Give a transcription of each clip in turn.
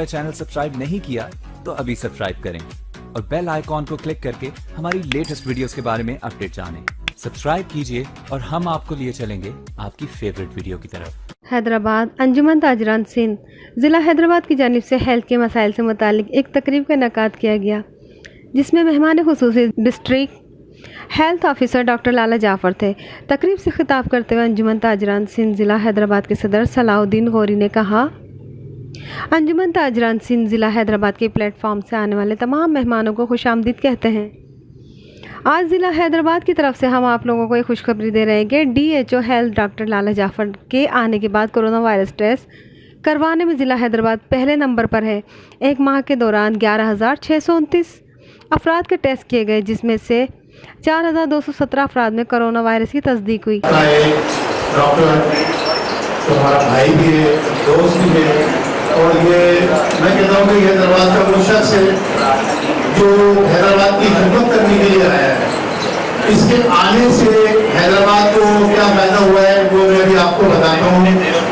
हमारा channel subscribe नहीं किया तो अभी सब्सक्राइब करें और बेल आइकॉन को क्लिक करके हमारी लेटेस्ट वीडियोस के बारे में अपडेट जानें। सब्सक्राइब कीजिए और हम आपको लिए चलेंगे आपकी फेवरेट वीडियो की तरफ। हैदराबाद अंजुमन ताजरान सिंध ज़िला हैदराबाद की जानिब से हेल्थ के मसाइल से मुतालिक एक तकरीब का इनेकाद किया गया, जिसमें मेहमान खुसूसी डिस्ट्रिक्ट हेल्थ ऑफिसर डॉक्टर लाला जाफ़र थे। तकरीब से खिताब करते हुए अंजुमन ताजरान सिंध ज़िला हैदराबाद के सदर सलाउद्दीन गौरी ने कहा, अंजुमन ताजरान सिंध ज़िला हैदराबाद के प्लेटफॉर्म से आने वाले तमाम मेहमानों को खुशामदीद कहते हैं। आज ज़िला हैदराबाद की तरफ से हम आप लोगों को एक खुशखबरी दे रहे हैं कि DHO हेल्थ डॉक्टर लाला जाफ़र के आने के बाद कोरोना वायरस टेस्ट करवाने में ज़िला हैदराबाद पहले नंबर पर है। एक माह के दौरान 11,629 अफराद के टेस्ट किए गए, जिसमें से 4,217 अफराद में कोरोना वायरस की तस्दीक हुई। डॉक्टर तुम्हारा भाई भी है, दोस्त भी है, और ये मैं कहता हूँ कि ये हैदराबाद का वो शख्स है जो हैदराबाद की खिदमत करने के लिए आया है। इसके आने से हैदराबाद को क्या फायदा हुआ है वो मैं भी आपको बताता हूँ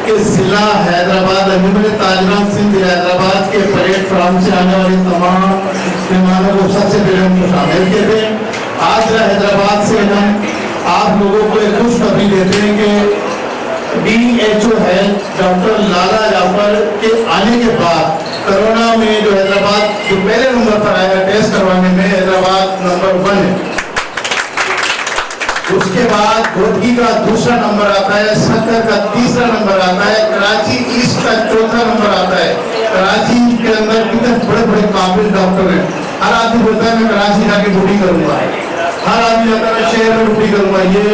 कि जिला हैदराबाद अंजुमन ताजरान सिंध हैदराबाद के प्लेटफॉर्म से आने वाले तमाम मेहमानों को सबसे पहले हम शामिल किए थे। आज जिला हैदराबाद से हम आप लोगों को एक खुशखबरी देते हैं कि DHO हेल्थ डॉक्टर लाला जाफर के आने के बाद कोरोना में जो हैदराबाद जो पहले नंबर पर आया टेस्ट करवाने में हैदराबाद नंबर 1 है। उसके बाद घोटकी का दूसरा नंबर आता है, सकर का तीसरा नंबर आता है, कराची ईस्ट का चौथा नंबर आता है। कराची के अंदर कितने बड़े बड़े काबिल डॉक्टर हैं। हर आदमी बोलता है मैं कराची जाके ड्यूटी करूंगा, हर आदमी कहता है शहर में ड्यूटी करूंगा। ये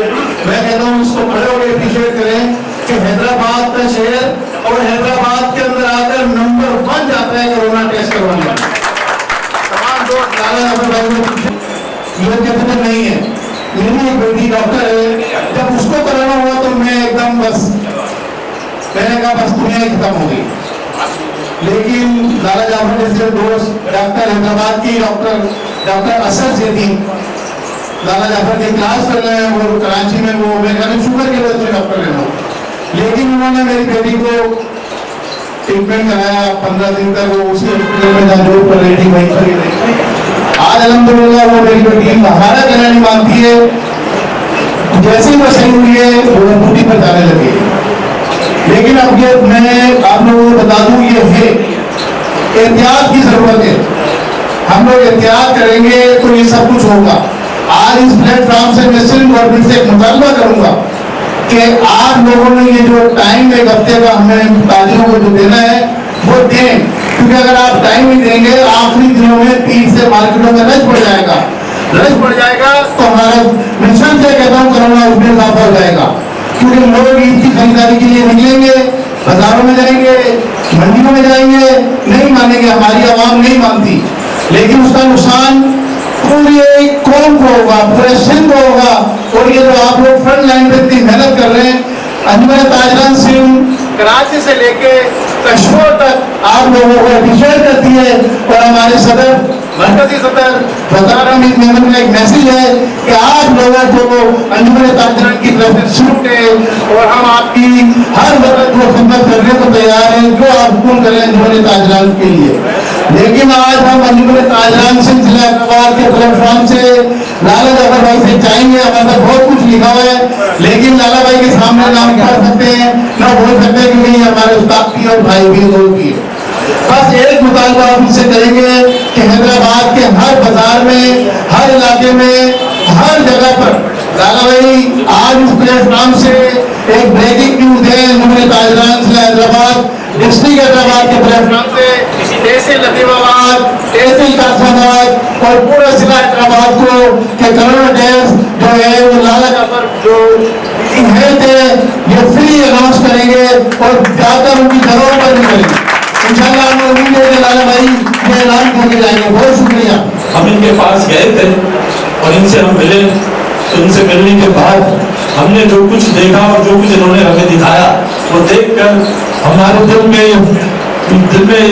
मैं कहता हूँ इसको बड़े होकर अप्रिशिएट करें कि हैदराबाद का शहर और हैदराबाद के अंदर आकर नंबर 1 जाता है कोरोना टेस्ट करवाने में। तमाम लोग ये कहते नहीं है। मेरी एक बेटी डॉक्टर है, जब उसको कोरोना हुआ तो मैं एकदम बस मैंने कहा बस दुनिया खत्म हो गई। लेकिन लाला जाफर जैसे दोस्त डॉक्टर हैदराबाद की डॉक्टर असर जैदी लाला जाफर की क्लास कर रहे हैं और कराची में वो मैं शुगर के वजह से डॉक्टर है, लेकिन उन्होंने मेरी बेटी को ट्रीटमेंट कराया 15 दिन तक। वो उसी हॉस्पिटल में दाखिल कर रही थी, वहीं पर रही। आज अल्हम्दुलिल्लाह वो मेरी बेटी महारा कहना नहीं मानती है, जैसे ही वो सही हुई है वो ड्यूटी पर जाने लगी। लेकिन अब ये मैं आप लोगों को बता दूं, ये है एहतियात की जरूरत है। हम लोग एहतियात करेंगे तो ये सब कुछ होगा। आज इस प्लेटफॉर्म से मैं सिर्फ गवर्नमेंट से एक मुतालबा करूंगा कि आप लोगों ने ये जो टाइम एक हफ्ते का हमें ताजिरों को जो देना है वो दें, क्योंकि अगर आप टाइम नहीं देंगे आखिरी दिनों में पीठ से मार्केटों में रश बढ़ जाएगा तो हमारा मिशन से कहता हूँ कोरोना उसमें इजाफा हो जाएगा। क्योंकि लोग ईद की खरीदारी के लिए निकलेंगे, बाजारों में जाएंगे, मंडियों में जाएंगे, नहीं मानेंगे, हमारी आवाम नहीं मानती, लेकिन उसका नुकसान पूरे कौम को होगा, पूरे सिंध को होगा। और ये जो आप लोग फ्रंट लाइन पे इतनी मेहनत कर रहे हैं, अंजुमन ताजरान सिंध कराची से लेके कश्मीर तक आप लोगों को अप्रिशिएट करती है। और हमारे सदर मरकजी सदर वज़ीर अमीर मेमन का एक मैसेज है कि आप लोगों को अंजुमन ताजरान की तरफ से सल्यूट है और हम आपकी हर वक्त को खिदमत करने को तैयार हैं, जो आप हुक्म करें अंजुमन ताजरान के लिए। लेकिन आज हम अंजुमन ताजरान सिंध जिला हैदराबाद के प्लेटफॉर्म से लाला जाफर भाई से चाहेंगे, हमारे बहुत कुछ लिखा हुआ है, लेकिन लाला भाई के सामने ना पढ़ सकते हैं ना बोल सकते हैं, क्योंकि हमारे उस्ताद की और भाई भी लोग की है। बस एक मुतालबा हम इनसे करेंगे कि हैदराबाद के हर बाजार में, हर इलाके में, हर जगह पर लाला भाई आज इस प्लेटफॉर्म से एक ब्रेकिंग न्यूज है। अंजुमन ताजरान जिला हैदराबाद डिस्ट्रिक्ट हैदराबाद के प्लेटफॉर्म से तहसील लतीफाबाद, तहसील कासमाबाद और पूरा जिला हैदराबाद को कि कोरोना टेस्ट जो है वो लाला जाफर जो हेल्थ है ये फ्री अनाउंस करेंगे और जाकर उनकी जगहों पर भी करेंगे। इंशाल्लाह हम उम्मीद है कि लाला भाई ये ऐलान करके जाएंगे। बहुत शुक्रिया। हम इनके पास गए थे और इनसे हम मिले, तो इनसे मिलने के बाद हमने जो कुछ देखा और जो कुछ इन्होंने हमें दिखाया वो देखकर हमारे दिल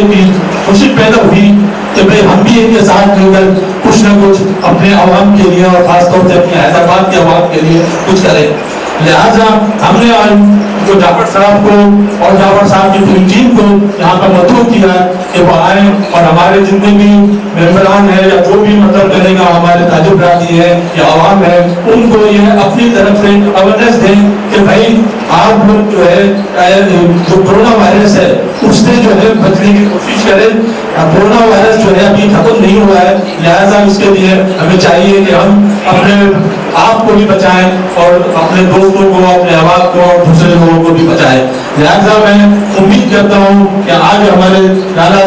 में खुशी पैदा हुई कि भाई हम भी इनके साथ मिलकर कुछ न कुछ अपने आवाम के लिए और खासतौर से अपने हैदराबाद के आवाम के लिए कुछ करें। लिहाजा हमने जो जाफर साहब को और जाफर साहब की पूरी टीम को यहाँ पर मदद किया कि वो आए और हमारे जितने भी मेंबरान है या जो भी मतलब करेगा हमारे ताजुब राजी है या आवाम है, उनको ये अपनी तरफ से अवेयरनेस दें कि भाई आप लोग जो है जो कोरोना वायरस है उससे जो है बचने की कोशिश करें। कोरोना वायरस जो है अभी खत्म नहीं हुआ है, लिहाजा इसके लिए हमें चाहिए कि हम अपने आप को भी बचाएं और अपने दोस्तों को, अपने अहबाब को और दूसरे लोगों को भी बचाएं। लिहाजा मैं उम्मीद करता हूँ कि आज हमारे लाला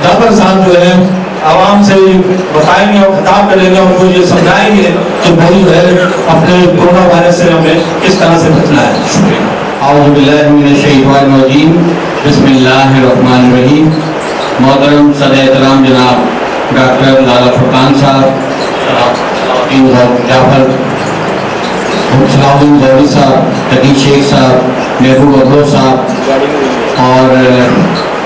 जाफर साहब जो है आवाम से बताएंगे और खिताब करेंगे, उनको ये समझाएंगे कि भाई जो है अपने कोरोना वायरस से हमें किस तरह से बचना है। शुक्रिया। बिस्मिल्लाहिर्रहमानिर्रहीम। मोहतरम सदर-ए-एहतराम जनाब डॉक्टर लाला फुरकान साहब, जाफर सलाउद्दीन गौरी साहब, तकीब शेख साहब, महबूब अब्रो साहब और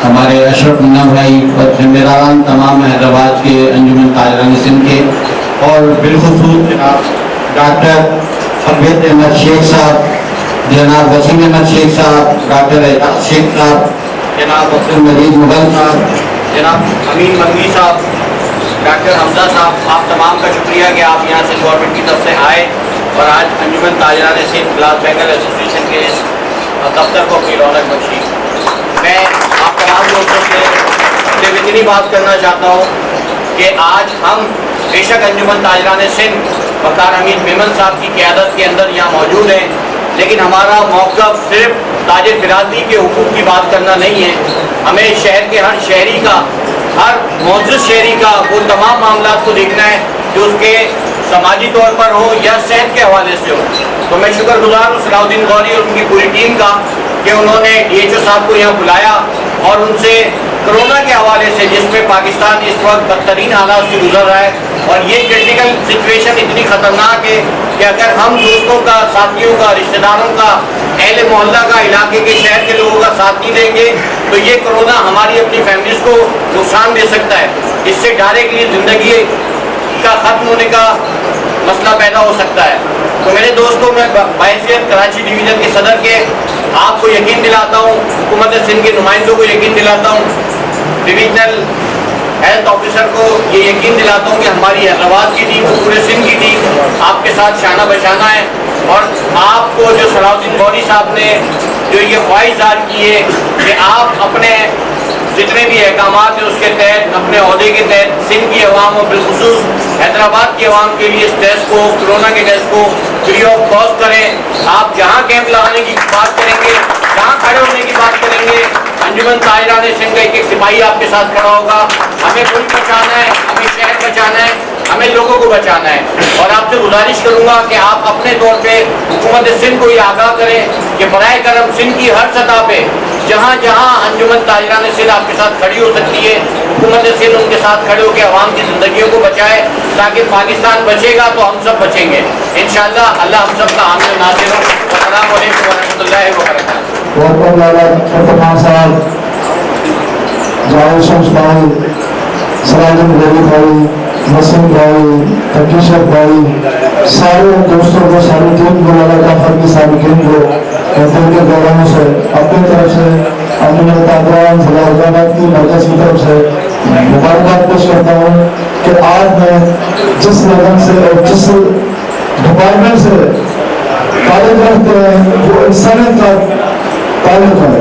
हमारे अशरफ मुन्ना भाई और जिम्मेदारान तमाम हैदराबाद के अंजुमन ताजरान सिंध के और बिलखुसूस जनाब डॉक्टर अबीद अहमद शेख साहब, जनाब वसीम अहमद शेख साहब, डॉक्टर एजाज शेख साहब, जनाब अब्दुल मजीद मुगल साहब, जनाब अमीन मंगी साहब, डॉक्टर हमजा साहब, आप तमाम का शुक्रिया कि आप यहाँ से गवर्नमेंट की तरफ से आए और आज अंजुमन ताजरान सिंध ग्लास बेंगल एसोसिएशन के इस दफ्तर को अपनी रौनक बख्शी। मैं आप तमाम दोस्तों से सिर्फ इतनी बात करना चाहता हूँ कि आज हम बेशक अंजुमन ताजरान सिंध वकार हमीद मेमन साहब की क़यादत के अंदर यहाँ मौजूद हैं, लेकिन हमारा मौक़िफ़ सिर्फ ताजिर बिरादरी के हुकूक की बात करना नहीं है। हमें शहर के हर शहरी का, हर मौजूद शहरी का वो तमाम मामला को देखना है जो उसके समाजी तौर पर हो या सेहत के हवाले से हो। तो मैं शुक्रगुजार हूँ सलाउद्दीन गौरी और उनकी पूरी टीम का कि उन्होंने DHO साहब को यहाँ बुलाया और उनसे कोरोना के हवाले से, जिसमें पाकिस्तान इस वक्त बदतरीन हालात से गुजर रहा है और ये क्रिटिकल सिचुएशन इतनी ख़तरनाक है कि अगर हम दोस्तों का, साथियों का, रिश्तेदारों का, अहले मोहल्ला का, इलाके के, शहर के लोगों का साथ नहीं देंगे तो ये कोरोना हमारी अपनी फैमिलीज़ को नुकसान दे सकता है। इससे डायरेक्टली ज़िंदगी का ख़त्म होने का मसला पैदा हो सकता है। तो मेरे दोस्तों, मैं बाइसियत कराची डिवीज़न के सदर के आपको यकीन दिलाता हूँ, हुकूमत सिंध के नुमाइंदों को यकीन दिलाता हूँ, डिवीजनल हेल्थ ऑफिसर को ये यकीन दिलाता हूँ कि हमारी हैदराबाद की टीम, पूरे सिंध की टीम आपके साथ शाना बशाना है। और आपको जो सलाउद्दीन गौरी साहब ने जो ये ख्वाहिश ज़ाहिर की है कि आप अपने जितने भी अहकाम हैं उसके तहत, अपने अहदे के तहत सिंध की अवाम और बिलखुसूस हैदराबाद की अवाम के लिए इस टेस्ट को, कोरोना के टेस्ट को फ्री ऑफ कॉस्ट करें। आप जहाँ कैंप लगाने की बात करेंगे, जहाँ खड़े होने की बात करेंगे, अंजुमन ताजरान सिंध का एक सिपाही आपके साथ खड़ा होगा। हमें मुल्क बचाना है, हमें शहर बचाना है, हमें लोगों को बचाना है। और आपसे गुजारिश करूँगा कि आप अपने तौर पे हुकूमत सिंध को ये आगाह करें कि बराए करम सिंध की हर सतह पे जहाँ जहाँ अंजुमन ताजरान सिंध आपके साथ खड़ी हो सकती है, हुकूमत सिंध उनके साथ खड़े होकर अवाम की ज़िंदगियों को बचाए, ताकि पाकिस्तान बचेगा तो हम सब बचेंगे इंशाअल्लाह। अल्लाह हम सब का हामिल नाज़िर हो। अस्सलाम वालेकुम व रहमतुल्लाहि व बरकातहू। वसीम भाई, तकीशर भाई, सारे दोस्तों को, सारी टीम को, लाला जाफर की सारी टीम को दिल के गौरवों से अपनी तरफ से, अंजुमन ताजरान जिला हैदराबाद की मरकज़ की तरफ से मुबारकबाद पेश करता हूँ कि आज मैं जिस लगन से और जिस डिपार्टमेंट से ताल्लुक़ रखते हैं, वो इंसानियत का ताल्लुक़ है,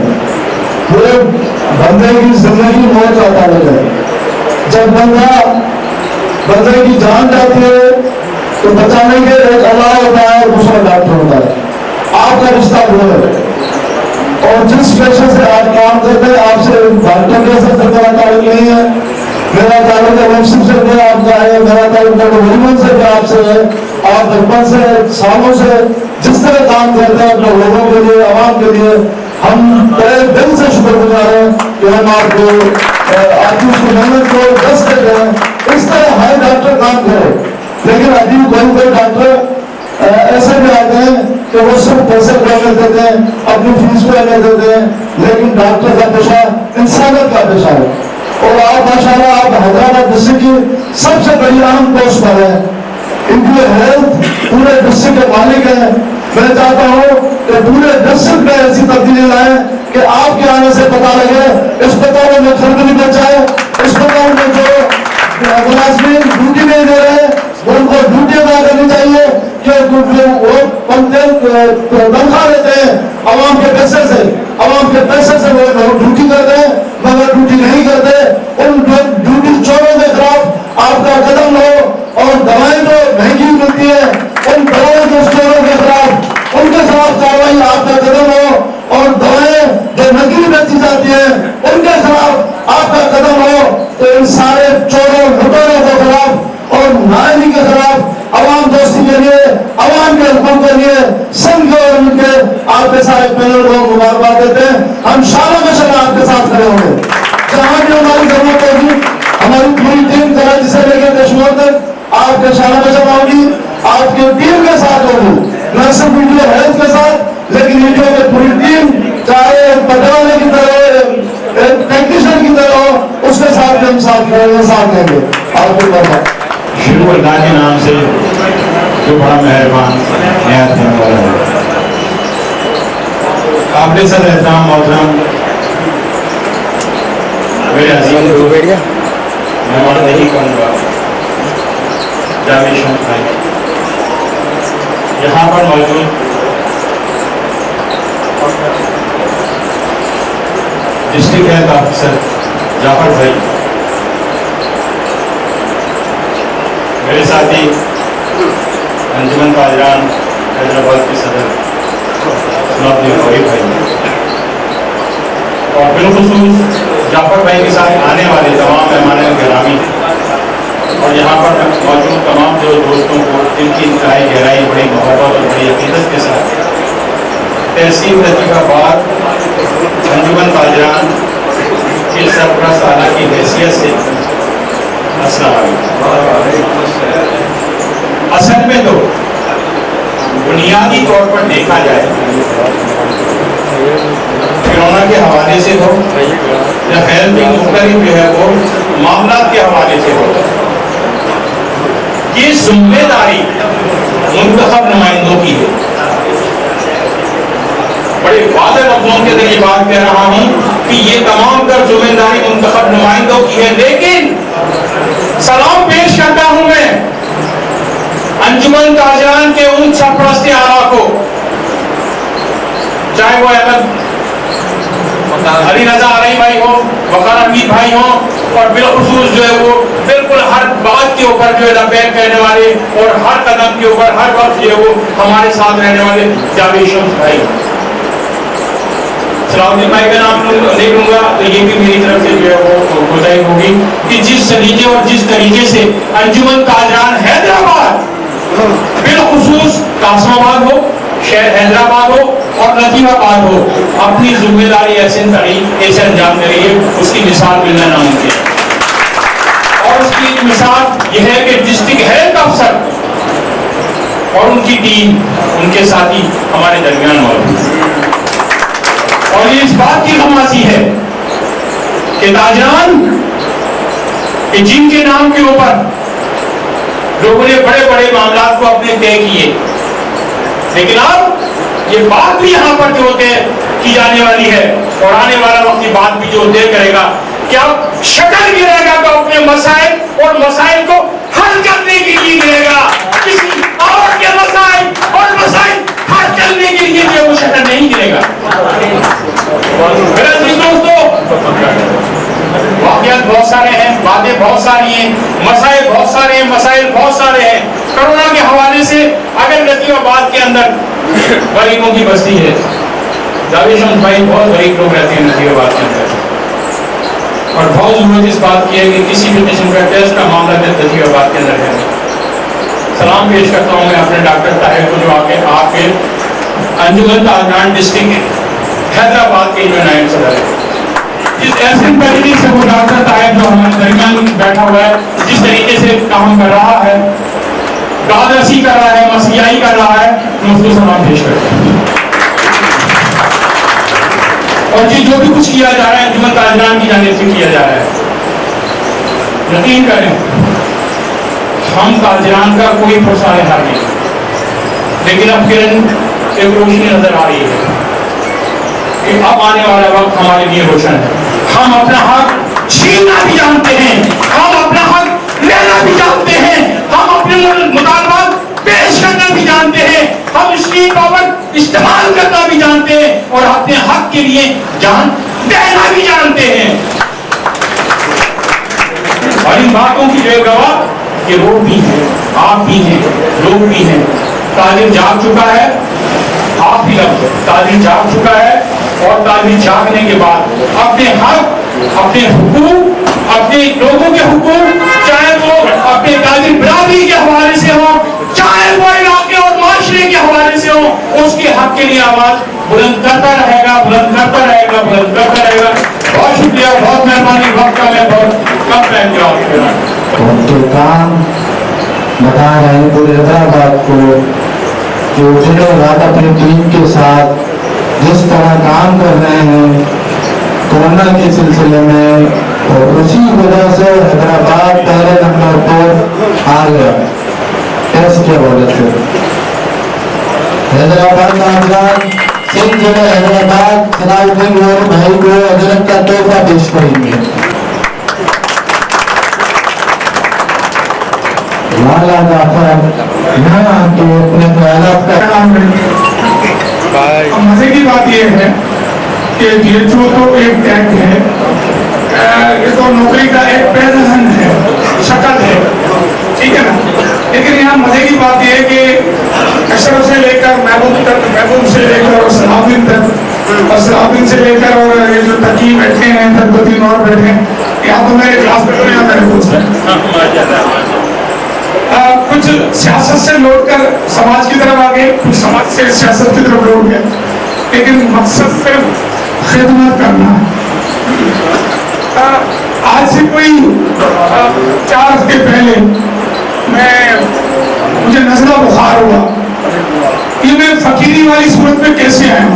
ये बंदे की जिंदगी मौत का ताल्लुक़ है। जब बंदे की जान जाती है तो बचाने के एक अल्लाह होता है और दूसरा डॉक्टर होता है। आपका रिश्ता वो है और जिस पेशे से आप काम करते हैं, आपसे डॉक्टर के साथ मेरा ताल्लुक नहीं है, मेरा ताल्लुक वंशिप से भी आपका है, मेरा ताल्लुक वलीमन से भी आपसे है। आप बचपन से, सालों से जिस तरह काम करते हैं अपने लोगों के लिए, आवाम के लिए, हम बड़े दिल से शुक्रगुजार हैं कि हम आपको आपकी उसकी मेहनत को दस देते हैं। इस तरह हर डॉक्टर काम करे, लेकिन अभी कोई डॉक्टर ऐसे भी आते हैं कि वो सिर्फ पैसे लेने देते हैं, अपनी फीस को लेने देते हैं, लेकिन डॉक्टर का पेशा इंसानियत का पेशा है। और आप माशाल्लाह आप हैदराबाद डिस्ट्रिक्ट की सबसे बड़ी अहम पोस्ट पर है, इनकी हेल्थ पूरे डिस्ट्रिक्ट के मालिक है। मैं चाहता हूँ कि पूरे नस्ल में ऐसी तब्दीली लाए कि आपके आने से पता लगे अस्पतालों में खर्च नहीं बचा है, अस्पताल में जो मुलाजमीन ड्यूटी नहीं दे रहे उनको ड्यूटी अदा करनी चाहिए कि वो तनख्वाह लेते हैं आवाम के पैसे से वो ड्यूटी करते हैं मगर ड्यूटी नहीं करते। उन ड्यूटी चोरों के खिलाफ आपका कदम लो और दवाएं जो महंगी मिलती है उन दवाओं के स्टोरों के खिलाफ उनके खिलाफ कार्रवाई आपका कदम हो और दवाएं जो नकली बेची जाती है उनके खिलाफ आपका कदम हो। तो इन सारे चोरों लुटेरों के खिलाफ और नाइली के खिलाफ अवाम दोस्ती के लिए अवाम के हुक्म के लिए संघ और उनके आपके सारे पैनल को मुबारकबाद देते हैं। हम शाला में शाला आपके साथ खड़े होंगे जहां भी हमारी जरूरत होगी। हमारी पूरी टीम कराची से लेकर कश्मीर तक आपके शाला में शाला होगी, आपकी टीम के साथ होगी, न सिर्फ वीडियो हेल्थ के साथ लेकिन वीडियो में पूरी टीम चाहे पटवाने की तरह टेक्नीशियन की तरह हो उसके साथ भी हम साथ देंगे। आपको पता शुरू अल्लाह के नाम से जो बड़ा मेहरबान नया देने वाला है। काबिल सदर एहतराम मोहतरम मेरे अजीम मैं और नहीं कहूँगा जावेद शम्स भाई यहाँ पर मौजूद डिस्ट्रिक्ट हेल्थ ऑफिसर जाफर भाई, मेरे साथी अंजुमन ताजरान हैदराबाद के सदर भाई और बिलखुसूस जाफर भाई के साथ आने वाले तमाम मेहमान गिरामी और यहाँ पर मौजूद तमाम जो दोस्तों को जिनकी इंतहाई गहराई बड़ी मोहब्बत और बड़ी अकीदत के साथ तहसील लतीफ़ाबाद अंजुमन ताजरान के सरपरस्त आला की हैसियत से असल में तो बुनियादी तौर पर देखा जाए कोरोना के हवाले से हो या हेल्थ की मुख्तलिफ जो है वो मामला के हवाले से हो, ये जिम्मेदारी मुंतखब नुमाइंदों की है। बड़े वाज़ेह लफ्ज़ों के जरिए बात कह रहा हूँ कि ये तमाम कर जिम्मेदारी मुंतखब नुमाइंदों की है। लेकिन सलाम पेश करता हूँ मैं अंजुमन ताजरान के उन सरपरस्त आला को, चाहे वो अहमद अली रजा अली भाई हो, वकार हमीद भाई हो और बिलखुसूस जो है वो बिल्कुल हर बात के ऊपर जो है लबैक कहने वाले और हर कदम के ऊपर हर वक्त जो है वो हमारे साथ रहने वाले जावेद शम्स भाई। सलाउद्दीन भाई का नाम नहीं लूंगा तो ये भी मेरी तरफ से जो है वो गुजारिश होगी कि जिस सलीके और जिस तरीके से अंजुमन ताजरान हैदराबाद बिलखुसूस कासमाबाद हो, शहर हैदराबाद हो और लतीफाबाद हो अपनी जिम्मेदारी ऐसे अंजाम दे रही है, उसकी मिसाल मिलना नामुमकिन है। और उसकी मिसाल यह है कि डिस्ट्रिक्ट हेल्थ अफसर और उनकी टीम उनके साथी हमारे दरमियान मौजूद और ये इस बात की खमासी है कि ताजरान कि जिनके नाम के ऊपर लोगों ने बड़े बड़े मामला को अपने तय किए, लेकिन अब ये बात भी यहाँ पर जो तय की जाने वाली है और आने वाला वक्त की बात भी जो तय करेगा कि अब शक्ल गिरेगा तो अपने मसाइल और मसाइल को हल करने के लिए गिरेगा, किसी और के मसाइल और मसाइल हल करने के लिए जो वो शक्ल नहीं गिरेगा। मेरे दोस्तों वाक़ियात बहुत सारे हैं, बातें बहुत सारी हैं, मसाइल बहुत सारे हैं, मसाइल बहुत सारे हैं। कोरोना के हवाले से अगर लतीफाबाद के अंदर गरीबों की बस्ती है, जावेद शम्स भाई बहुत गरीब लोग रहते हैं लतीफाबाद के अंदर और बहुत जरूरत इस बात की है कि किसी भी किस्म का टेस्ट का मामला लतीफाबाद के अंदर है। सलाम पेश करता हूँ मैं अपने डॉक्टर ताहिर को जो आपके अंजुमन ताजरान डिस्ट्रिक्ट हैदराबाद के जो नायब सदर है, जिस ऐसे तरीके से वो डॉक्टर ताहिर जो हमारे दरमियान बैठा हुआ है, जिस तरीके से काम कर रहा है, दादरसी कर रहा है, मसीहाई कर रहा है, मैं उसको सलाम पेश करता हूँ। और ये जो भी कुछ किया जा रहा है अंजुमन ताजरान की जानिब से किया जा रहा है, यकीन करें हम ताजरान का कोई फुरसाने हार नहीं, लेकिन अब किरण एक रोशनी नजर आ रही है कि अब आने वाला वक्त हमारे लिए रोशन है। हम अपना हक छीनना भी जानते हैं, हम अपना हक लेना भी जानते हैं, हम अपने मुतालबात पेश करना भी जानते हैं, हम इसकी पावर इस्तेमाल करना भी जानते हैं और अपने हक के लिए जान देना भी जानते हैं। और इन बातों की जो गवाह ये लोग भी हैं, आप भी हैं, लोग भी हैं। तालीम जाग चुका है, आप भी लग तालीम जाग चुका है और तालीम जागने के बाद अपने हक, अपने हुकूक, अपने लोगों के हुकूक, चाहे वो अपने तालीम बरादरी के हवाले से हो, चाहे वो इलाके और माशरे के हवाले से हो, उसके हक के लिए आवाज बुलंद करता रहेगा, बुलंद करता रहेगा, बुलंद करता रहेगा। बहुत शुक्रिया, बहुत मेहरबानी। वक्त का मैं बहुत कम टाइम जवाब उनके काम बता रहे हैं पूरे हैदराबाद को कि दिन रात अपनी टीम के साथ जिस तरह काम कर रहे हैं कोरोना के सिलसिले में, और उसी वजह से हैदराबाद पहले नंबर पर आ गया टेस्ट के वजह से। हैदराबाद नामजाद सिंह जिला हैदराबाद सलाउद्दीन और भाई को अजरत का तोहफा पेश करेंगे। लाला जाफर यहाँ आके अपने ख्यालात का मजे की बात यह है कि DHO तो एक टैग है, ये तो नौकरी का एक पहलू है, शक्ल है, ठीक है ना। लेकिन यहाँ मजे की बात यह है कि अशरफ से लेकर महबूब तक, महबूब से लेकर और सलाउद्दीन तक, और सलाउद्दीन से लेकर और ये जो तकी बैठे हैं तक 2-3 और बैठे हैं, यहाँ तो मेरे क्लास में तो यहाँ मेरे दोस्त हैं। कुछ सियासत से लौटकर समाज की तरफ आ गए, कुछ समाज से सियासत की तरफ लौट गए, लेकिन मकसद सिर्फ खिदमत करना है। आज से कोई 4 हफ्ते पहले मुझे नज़ला बुखार हुआ। ये मैं फकीरी वाली सूरत में कैसे आया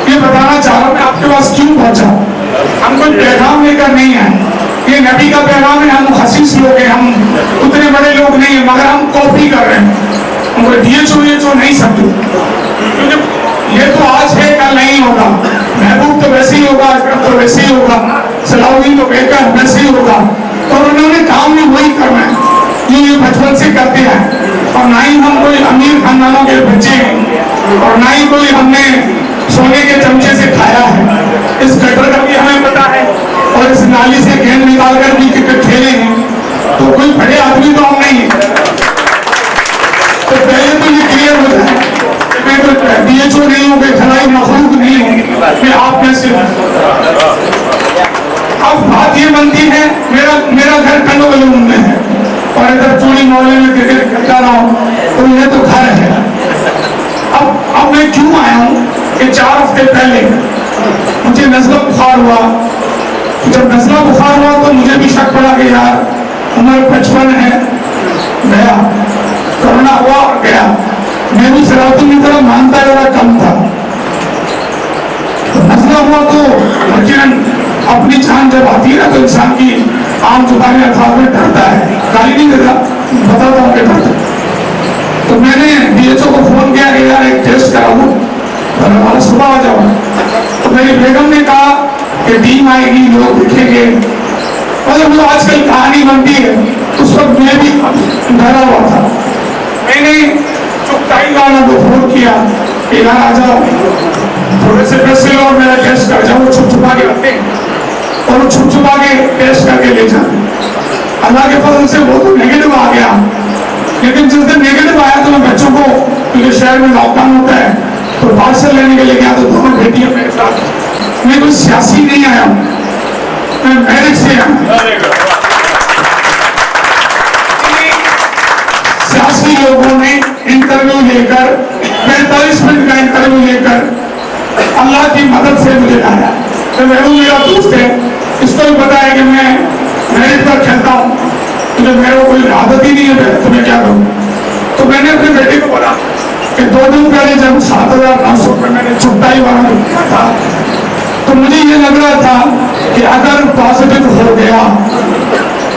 ये बताना चाह रहा हूँ। मैं आपके पास क्यों पहुंचा? हम कोई पैगाम लेकर नहीं आए, ये नबी का पैगाम है। हम खसीस लोग हैं, हम उतने बड़े लोग नहीं है, मगर हम कॉपी कर रहे हैं। हमको DHO नहीं समझो, क्योंकि ये तो आज है, कल नहीं होगा। महबूब तो वैसे ही होगा, अशरफ तो वैसे ही होगा, सलाउद्दीन तो बेहतर वैसे ही होगा। और उन्होंने काम भी वही करना है जो ये बचपन से करते हैं। और ना ही हम कोई अमीर खानदानों के बच्चे हैं और ना ही कोई हमने सोने के चमचे से खाया है। इस गटर का भी हमें पता है और इस नाली से गेंद निकाल कर भी क्रिकेट खेले हैं, तो कोई बड़े आदमी तो हम नहीं है। तो पहले तो ये क्लियर हो जाए कि मैं तो DHO नहीं हूँ, खिलाई मखलूक नहीं हूँ, मैं आप में से। अब बात ये बनती है, मेरा घर कंडोलूम में है और इधर चोरी मोहल्ले में क्रिकेट खेलता रहा हूँ, तो ये तो घर है। अब मैं क्यों आया हूँ कि 4 हफ्ते पहले मुझे नज़ला बुखार हुआ। जब नज़ला बुखार हुआ तो मुझे भी शक पड़ा कि यार उम्र 55 है, गया कोरोना हुआ और गया। मैं भी सलाउद्दीन की तरह मानता जरा कम था। नज़ला हुआ तो यकीनन अपनी जान जब आती है ना तो इंसान की आम जुबानी अल्फाज में डरता है, गाली नहीं देता, बताता हूँ कि डरता। तो मैंने DHO को फोन किया कि यार एक टेस्ट कराऊं, वाला सुबह आ जाओ। तो मेरी बेगम ने कहा कि टीम आएगी, लोग दिखेंगे। मतलब जो आजकल कहानी बनती है, उस वक्त मैं भी डरा हुआ था। मैंने चुपताई वाला को फोन किया कि यार आ जाओ, थोड़े से पैसे लो और मेरा टेस्ट कर जाओ। छुप छुपा के रखते और वो छुप छुपा के टेस्ट करके ले जाते। अल्लाह के फजल से वो तो नेगेटिव आ गया, लेकिन जिस दिन नेगेटिव आया तो मैं बच्चों को, क्योंकि शहर में लॉकडाउन होता है, तो पार्सल लेने के लिए गया। तो दोनों बेटियां मेरे साथ। मैं कोई सियासी नहीं आया हूँ, मैं मैरिज से आया। सियासी लोगों ने इंटरव्यू लेकर 45 मिनट का इंटरव्यू लेकर अल्लाह की मदद से मुझे लाया। तो मेरा दोस्त है, इसको भी पता है कि मैं मैरिज पर खेलता हूँ, मुझे मेरे को कोई आदत ही नहीं है, तो मैं क्या करूँ। तो मैंने अपने बेटे को बोला कि 2 दिन पहले जब 7,900 रुपये मैंने छुट्टाई वाला किया था, तो मुझे ये लग रहा था कि अगर पॉजिटिव हो गया,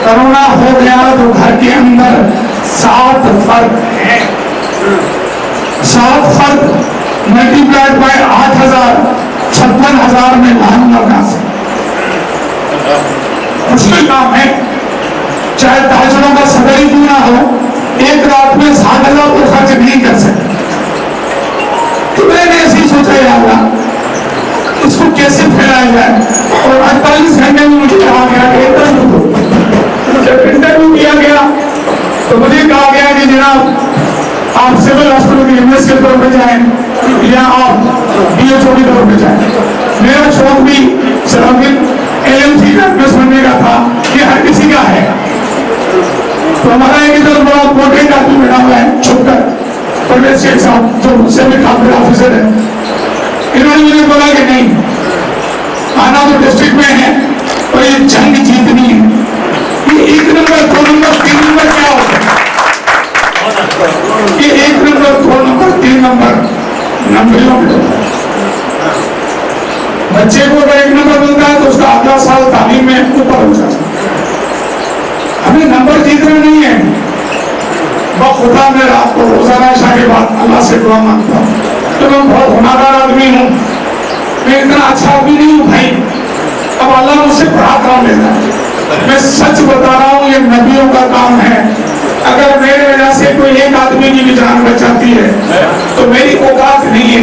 कोरोना हो गया, तो घर के अंदर 7 फर्द हैं। 7 फर्द मल्टीप्लाइड बाय 8,000, 56,000 में लाऊंगा कहां से? मुश्किल काम है। चाहे ताजरों का सदर ही क्यों ना हो, एक रात में 60,000 को खर्च नहीं कर सकते। तो मैंने ऐसे ही सोचा यार इसको कैसे फैलाया जाए, और 48 घंटे में मुझे कहा गया कि इंटरव्यू दो। जब इंटरव्यू किया गया तो मुझे कहा गया कि जनाब आप सिविल हॉस्पिटल के एमएस के तौर पर जाएं या आप डीएचओ के तौर पर जाएं। मेरा शौक भी सिर्फ एलएमसी का एमएस बनने का था, ये हर किसी का है। तो हमारा एक इधर बड़ा पोर्ट्रेट आदमी बैठा हुआ है छुपकर, परवेज शेख साहब जो मुझसे भी काफी ऑफिसर है, इन्होंने मुझे बोला कि नहीं, आना तो डिस्ट्रिक्ट में है और ये जंग जीतनी है। ये 1 नंबर 2 नंबर 3 नंबर क्या होता है? ये 1 नंबर 2 नंबर 3 नंबर नंबरों में बच्चे को अगर 1 नंबर मिलता है तो उसका अगला साल तालीम में ऊपर हो जाता है। हमें नंबर जीतना नहीं है। खुदा मैं रात को रोजाना शाह के बाद अल्लाह से दुआ मांगता हूँ। तो मैं बहुत होनहार आदमी हूँ, मैं इतना अच्छा आदमी नहीं हूँ भाई। अब अल्लाह मुझसे बड़ा काम लेता है। मैं सच बता रहा हूँ, ये नबियों का काम है। अगर मेरे वजह से कोई एक आदमी की भी जान बचाती है तो मेरी औकात नहीं है।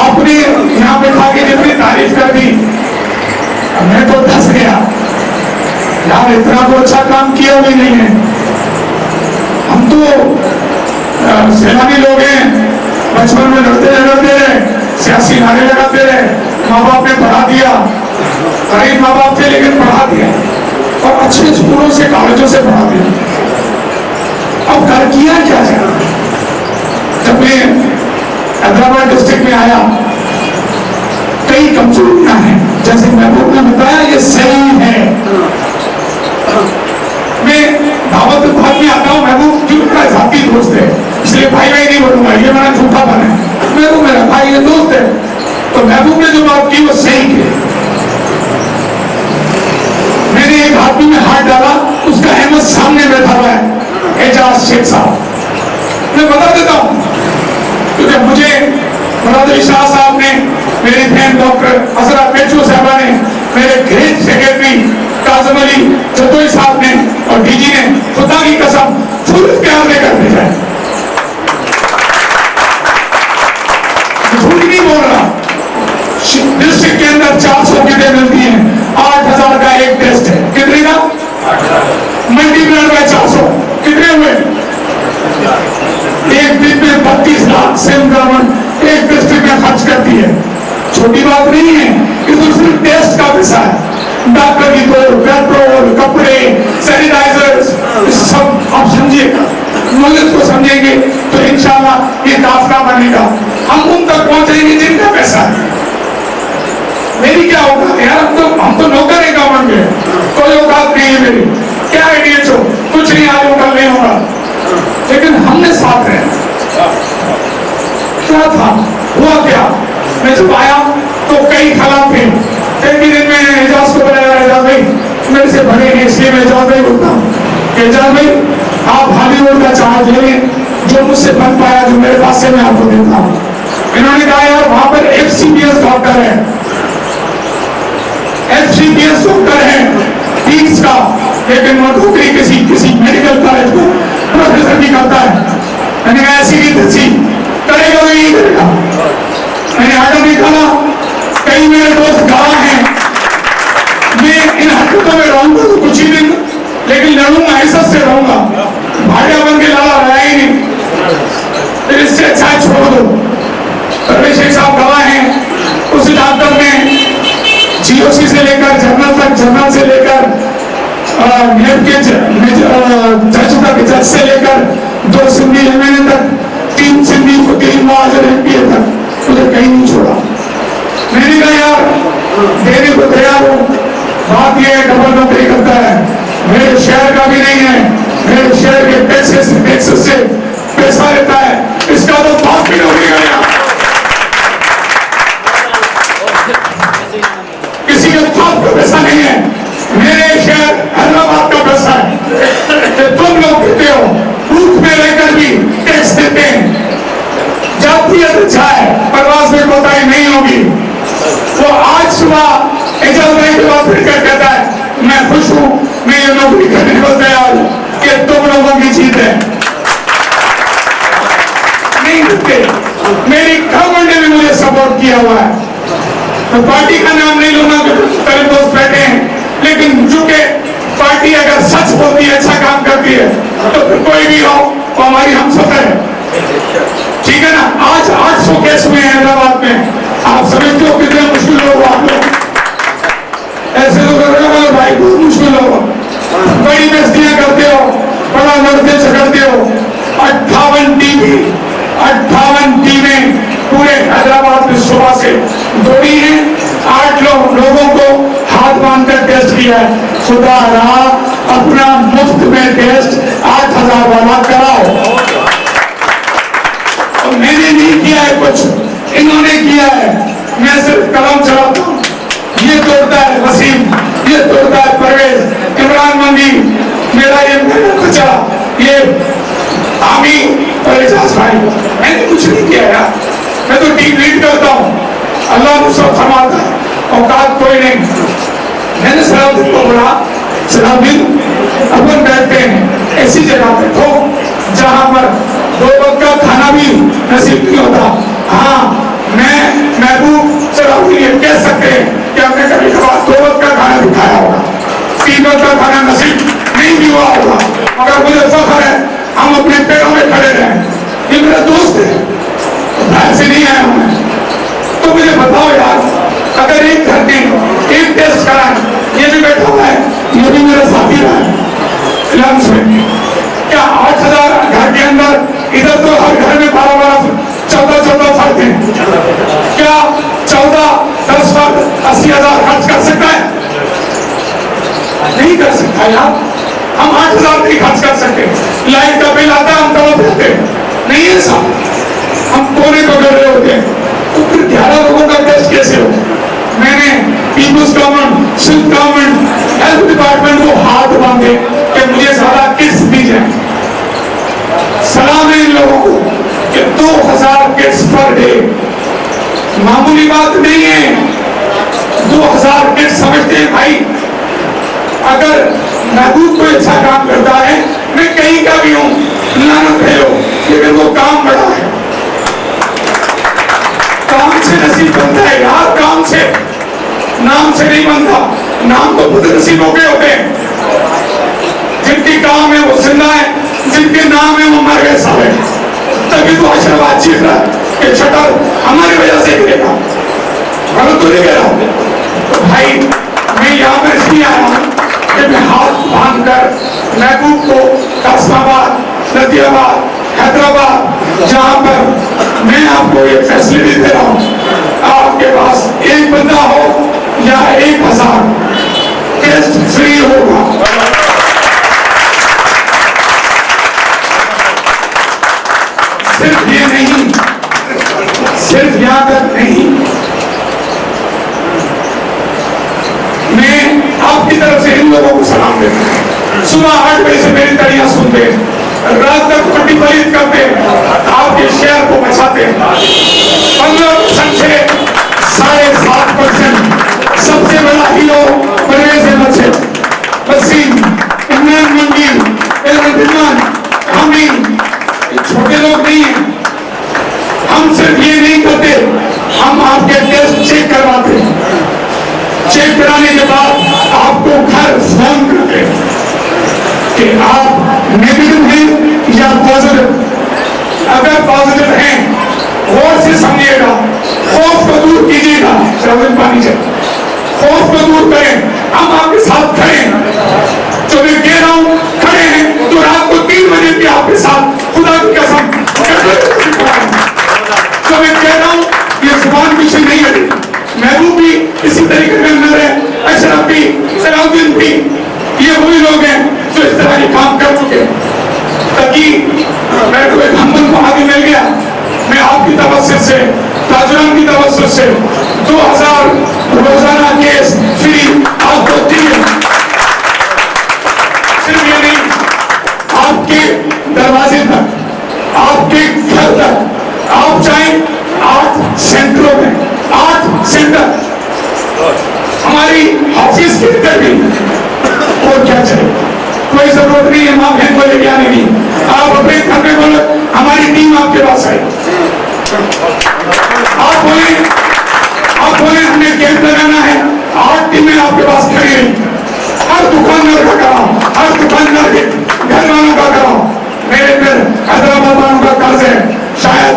आपने यहाँ पे खा के जितनी तारीफ कर दी, मैं तो धस गया यार, इतना तो अच्छा काम किया भी नहीं है। हम तो सेनानी लोग हैं, बचपन में लड़ते रहे, सियासी नारे लगाते रहे, माँ बाप ने पढ़ा दिया, गरीब माँ बाप थे लेकिन पढ़ा दिया, और अच्छे स्कूलों से कॉलेजों से पढ़ा दिया। अब कर किया क्या जाए? जब मैं हैदराबाद डिस्ट्रिक्ट में आया, कई कमजोरियां हैं, जैसे महबूब ने बताया ये सही है। मैं दावत भाग में आता हूँ, महबूब क्यों मेरा जाती दोस्त है, इसलिए भाई भाई नहीं बोलूंगा, ये मेरा झूठा बना है। महबूब मेरा भाई ये दोस्त है। तो महबूब ने जो बात की वो सही की। मैंने एक आदमी में हाथ डाला, उसका अहमद सामने बैठा हुआ है, एजाज शेख साहब। मैं बता देता हूँ क्योंकि मुझे मुराद शाह साहब ने, मेरे बहन डॉक्टर असरा पेचू साहबा ने, मेरे ग्रेट सेक्रेटरी काजम अली जतोई साहब ने और डीजी ने खुदा की कसम फुल प्यार लेकर भेजा है। झूठ नहीं बोल रहा। डिस्ट्रिक्ट के अंदर 400 किटें मिलती हैं, 8,000 का एक टेस्ट है। कितने का? मल्टीप्लाइड बाय 400 कितने हुए? एक दिन में 32 लाख सेम गवर्नमेंट एक डिस्ट्रिक्ट में खर्च करती है। छोटी बात नहीं है, ये तो सिर्फ टेस्ट का पैसा है। डॉक्टर की तो पेट्रोल, कपड़े, सैनिटाइजर्स, सब आप समझिएगा, मुल्क को समझेंगे तो इंशाल्लाह ये काफला बनेगा। हम उन तक पहुंचेंगे जिनका पैसा है। मेरी क्या औकात है यार, हम तो नौकर है गवर्नमेंट के, कोई औकात नहीं है मेरी। क्या आइडिया छो, कुछ नहीं आज कल नहीं होगा, लेकिन हमने साथ रहे। क्या था, हुआ क्या? मैं जब आया तो कई हालात थे। एक दिन में एजाज को बुलाया, एजाज भाई मेरे से बड़े हैं इसलिए मैं एजाज भाई बोलता हूँ। एजाज भाई आप हॉलीवुड का चार्ज ले लें, जो मुझसे बन पाया, जो मेरे पास से मैं आपको देता हूँ। इन्होंने कहा यार वहां पर FCPS डॉक्टर है, FCPS डॉक्टर है 30 का, लेकिन वो नौकरी किसी मेडिकल कॉलेज को प्रोफेसर भी करता है। मैंने कहा ऐसी की तैसी करेगा, वो यही करेगा। मैंने आर्डर निकाला, कई मेरे दोस्त गवाह हैं। मैं इन हरकतों में रहूंगा तो कुछ ही दिन, लेकिन लड़ूंगा, ऐसा से रहूंगा। भाड़िया बन के लड़ा रहा ही नहीं, फिर इससे अच्छा छोड़ दो। परवेज शेख साहब गवाह हैं। उस डॉक्टर ने GOC से लेकर जनरल तक, जनरल से लेकर जज तक, जज से लेकर 2 सिंधी MNA तक, 3 सिंधी वकील मुआजिर MPA तक, मुझे कहीं नहीं छोड़ा। मैंने कहा यार देने को तैयार हूँ। बात यह है डबल नौकरी करता है, मेरे शहर का भी नहीं है, मेरे शहर के टैक्सेस से पैसा लेता है, इसका तो बाप भी नौकरी करेगा। किसी के बाप का पैसा नहीं है, मेरे शहर हैदराबाद का पैसा है। तुम लोग कहते हो भूख में रहकर भी फिर कहता है मैं खुश हूं, मैं ये नौकरी करने को तैयार हूं। ये तुम लोगों की जीत है, नहीं करते। मेरी गवर्नमेंट ने भी मुझे सपोर्ट किया हुआ है। तो पार्टी का नाम नहीं लूंगा, कई दोस्त बैठे हैं, लेकिन चूंकि पार्टी अगर सच बोलती है, अच्छा काम करती है, तो फिर कोई भी हो वो हमारी हम सफर है, ठीक है ना। आज 800 केस हुए हैं हैदराबाद में, आप समझते हो कितने मुश्किल लोग आप लोग, ऐसे तो कर रहे हो भाई, बहुत मुश्किल होगा। बड़ी बेइज्जतियां करते हो, बड़ा लड़ते झगड़ते हो। 58 टीमें पूरे हैदराबाद में सुबह से दौड़ी हैं। 8 लोगों को हाथ बांधकर टेस्ट किया है। खुदा रहा अपना मुफ्त में टेस्ट 8000 वाला कराओ। और मैंने नहीं किया है कुछ, इन्होंने किया है। मैं सिर्फ कलम चलाता हूं। ये तोड़ता है वसीम, ये तोड़ता है परवेज, इमरान मंगी, मेरा ये मेहनत बचा, ये आमी और एजाज भाई, मैंने कुछ नहीं किया यार। मैं तो टीम लीड करता हूँ, अल्लाह मुझसे फरमाता है, औकात कोई नहीं। मैंने सलाउद्दीन को बोला, सलाउद्दीन अपन बैठते हैं ऐसी जगह पे तो जहां पर 2 वक्त का खाना भी नसीब नहीं होता। हाँ, मैं महबूब सलाउद्दीन ये कह सकते हैं कि हमने कभी कभार 2 वक्त का खाना भी खाया होगा, 3 वक्त का खाना नसीब नहीं भी हुआ होगा, मगर मुझे फख्र है हम अपने पैरों में खड़े रहे। ये मेरा दोस्त है, बाहर से नहीं आया हूं। तो मुझे बताओ यार, अगर एक घर में एक टेस्ट कराए, ये भी बैठा हुआ है, ये भी मेरा साथी रहा है लंच में, क्या 8000 घर के अंदर, इधर तो हर घर में 12 14 फर्द हैं, क्या 10 फर्द 80,000 खर्च कर सकता है? नहीं कर सकता यार। हम 8000 नहीं खर्च कर सकते। लाइट का बिल आता है, हम तड़प जाते नहीं है सब, हम कोने को कर रहे होते हैं। तो फिर 11 लोगों का टेस्ट कैसे हो? मैंने people's government, civil government, health department को हाथ बांधे कि मुझे ज्यादा किट्स दी जाए। सलाह है इन लोगों को कि 2000 किट्स पर डे मामूली बात नहीं है। 2000 किट्स समझते हैं भाई। अगर महबूब कोई अच्छा काम करता है, मैं कहीं का भी हूं, लानत है हो, लेकिन वो काम बड़ा है। काम से नसीब बनता है यार, काम से, नाम से नहीं बनता। नाम तो खुद नसीबों के होते हैं। जिनकी काम है वो जिंदा है, जिनके नाम है वो मर गए सारे। तभी तो आशीर्वाद चीख रहा है कि शटर हमारी वजह से गिरेगा। गलत तो नहीं कह रहा। तो भाई मैं यहाँ पर इसलिए आया हूँ कि मैं हाथ बांधकर महबूब को कासमाबाद, नदियाबाद, हैदराबाद, जहाँ पर मैं आपको ये फैसिलिटी दे रहा हूँ, आपके पास एक बंदा हो या 1000 टेस्ट फ्री होगा। सिर्फ ये नहीं, सिर्फ यहाँ तक नहीं, मैं आपकी तरफ से इन लोगों को सलाम देता हूँ। सुबह 8 बजे से मेरी तालियां सुनते, रात तक पट्टी पलीत करते, आपके शहर को बचाते। 15% से 7.5% सबसे बड़ा हीरो परवेज अहमद से, वसीम, इमरान मंगी, हम छोटे लोग नहीं हैं। हम सिर्फ ये नहीं करते, हम आपके टेस्ट चेक करवाते। चेक कराने के बाद आपको घर फोन करते कि आप नेगेटिव हैं या पॉजिटिव। अगर पॉजिटिव हैं, गौर से समझिएगा, खौफ को दूर कीजिएगा। पानी से खौफ को दूर करें, हम आपके साथ खड़े हैं। जो मैं कह रहा हूं खड़े हैं, तो रात को 3 बजे भी आपके साथ, खुदा की कसम। जो मैं कह रहा हूं ये जुबान पीछे नहीं हटी। महबूब भी इसी तरीके के अंदर है, अशरफ भी, सलाउद्दीन भी, ये वही लोग हैं जो इस तरह के काम कर चुके हैं। ताकि मेरे को एक हम्बल वहां मिल गया। मैं आपकी तवज्जो से, ताजुरान की तवज्जो से 2000 रोजाना केस फ्री आपको दिए। सिर्फ ये नहीं, आपके दरवाजे तक, आपके घर तक, आप चाहें 8 सेंटरों में, 8 सेंटर हमारी चीज की भी और क्या चाहिए, कोई जरूरत नहीं है माँ बहन को लेके आने की। आप अपने घर में बोलो हमारी टीम आपके पास आई, आप बोले हमें कैंप लगाना है, 8 टीमें आपके पास खड़ी रही। हर दुकानदार का कराओ, हर दुकानदार के घर वालों का कराओ। मेरे फिर हैदराबाद वालों का कर्ज है, शायद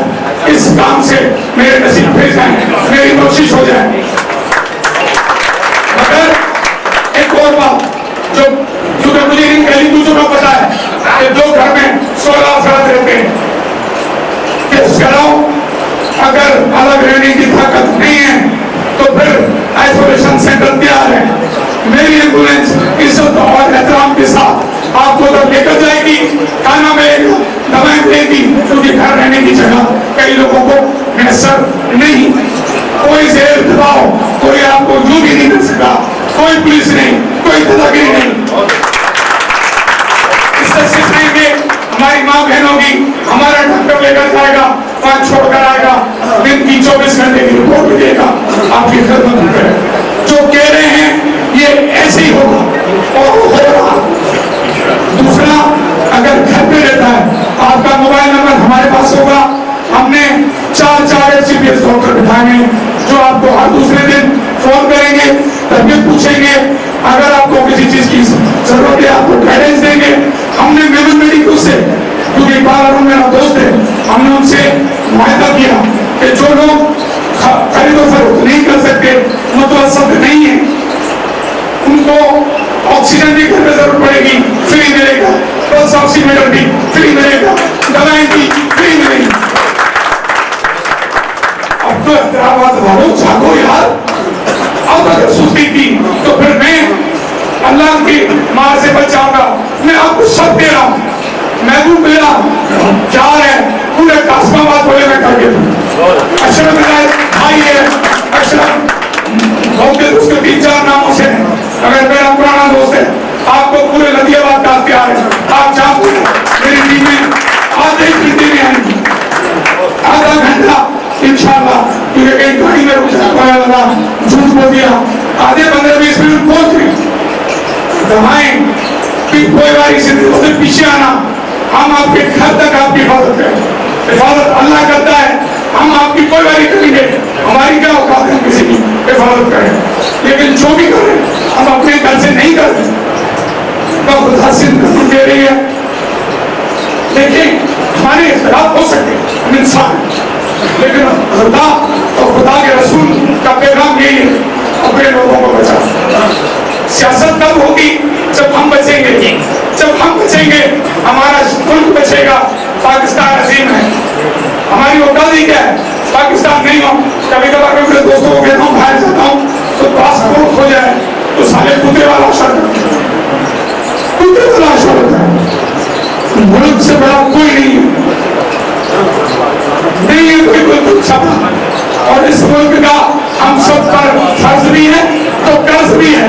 इस काम से मेरे नसीब फिर जाए, मेरी कोशिश हो जाए। मगर एक और बात जो मुझे इन गली दूसरों को पता है कि दो घर में 16 अफराद रहते हैं, टेस्ट कराओ, अगर अलग रहने की ताकत नहीं है तो फिर आइसोलेशन सेंटर तैयार है। मेरी एम्बुलेंस इज्जत और एहतराम के साथ आपको तब लेकर जाएगी, खाना मिलेगा, दवाएं मिलेगी, क्योंकि घर रहने की जगह कई लोगों को मैसर नहीं। कोई जेल दबाओ, कोई आपको यूं भी नहीं कर सकता, कोई पुलिस नहीं, कोई दादागिरी नहीं। इससे सिखाएंगे, हमारी माँ बहनों की हमारा डॉक्टर लेकर जाएगा, वहां छोड़कर आएगा, दिन की 24 घंटे की रिपोर्ट भी देगा, आपकी खिदमत करेगा। जो कह रहे हैं ये ऐसे ही होगा और हो रहा। दूसरा, अगर घर पे रहता है आपका मोबाइल नंबर हमारे पास होगा। हमने 4 एफसीपीएस डॉक्टर बिठाए हैं जो आपको हर दूसरे दिन फोन करेंगे, तबीयत पूछेंगे, अगर आपको किसी चीज की जरूरत है आपको गाइडेंस देंगे। हमने मेमन मेडिकल से, क्योंकि बार मेरा दोस्त है, हमने उनसे वायदा किया कि जो लोग खरीदो फरोख्त नहीं कर सकते, मुतवस्सित नहीं है, उनको ऑक्सीजन की घर में जरूरत पड़ेगी, फ्री मिलेगा, पल्स ऑक्सीमीटर भी फ्री मिलेगा, दवाएं भी फ्री मिलेगी। अब तो हैदराबाद वालों जागो यार, अब अगर सुस्ती की तो फिर मैं अल्लाह की मार से बचाऊंगा। मैं आपको सब दे रहा हूँ, महबूब मिला जा रहे पूरे कासमाबाद बोले मैं करके अशरफ भाई है, अशरफ उसके 3-4 नामों से, अगर मेरा पुराना दोस्त है, आपको पूरे नदियाबाद का प्यार है, आप जाओ मेरी टीम में आधे घंटे में आएंगे, आधा घंटा इंशाल्लाह, क्योंकि एक गाड़ी में रुका झूठ बोल दिया, आधे 15-20 मिनट पहुंच गए। दवाएं कोई बारी से उधर पीछे आना, हम आपके घर तक आपकी हिफाजत करें, हिफाजत अल्लाह करता है, हम आपकी कोई बारी करेंगे, हमारी क्या औकात है किसी की हिफाजत करें, लेकिन जो भी करें हम अपने घर से नहीं करते। तो खुदा से दे रही है, देखिए हमारे इख्तिलाफ हो सकते, हम इंसान, लेकिन खुदा और खुदा के रसूल का पैगाम यही है, अपने लोगों को बचाओ। सियासत तब होगी जब हम बचेंगे, जब हम बचेंगे हमारा मुल्क बचेगा। पाकिस्तान अजीम है, हमारी औकात ही क्या है, पाकिस्तान नहीं हो। कभी कभार मैं अपने दोस्तों को कहता हूँ बाहर जाता हूँ तो पासपोर्ट हो जाए तो साले कुत्ते वाला अशर, कुत्ते वाला अशर होता है। मुल्क से बड़ा कोई नहीं है कोई छपा, और इस मुल्क का हम सब पर फर्ज भी है तो कर्ज भी है।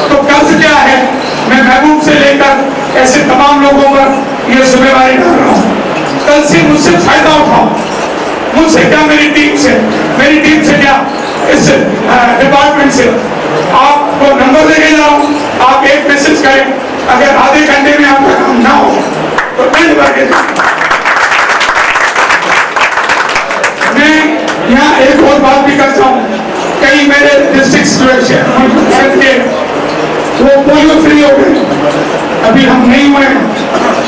तो कर्ज क्या है, मैं महबूब से लेकर ऐसे तमाम लोगों पर यह जिम्मेवारी डाल रहा हूँ, कल से मुझसे फायदा उठाओ, मुझसे क्या मेरी टीम से क्या इस डिपार्टमेंट से आपको नंबर देके जा रहा हूँ, आप एक मैसेज करें, अगर आधे घंटे में आपका काम ना हो तो दंड बढ़। मैं यहाँ एक और बात भी करता हूँ, कई मेरे डिस्ट्रिक्ट के वो पोलियो फ्री हो गए, अभी हम नहीं हुए,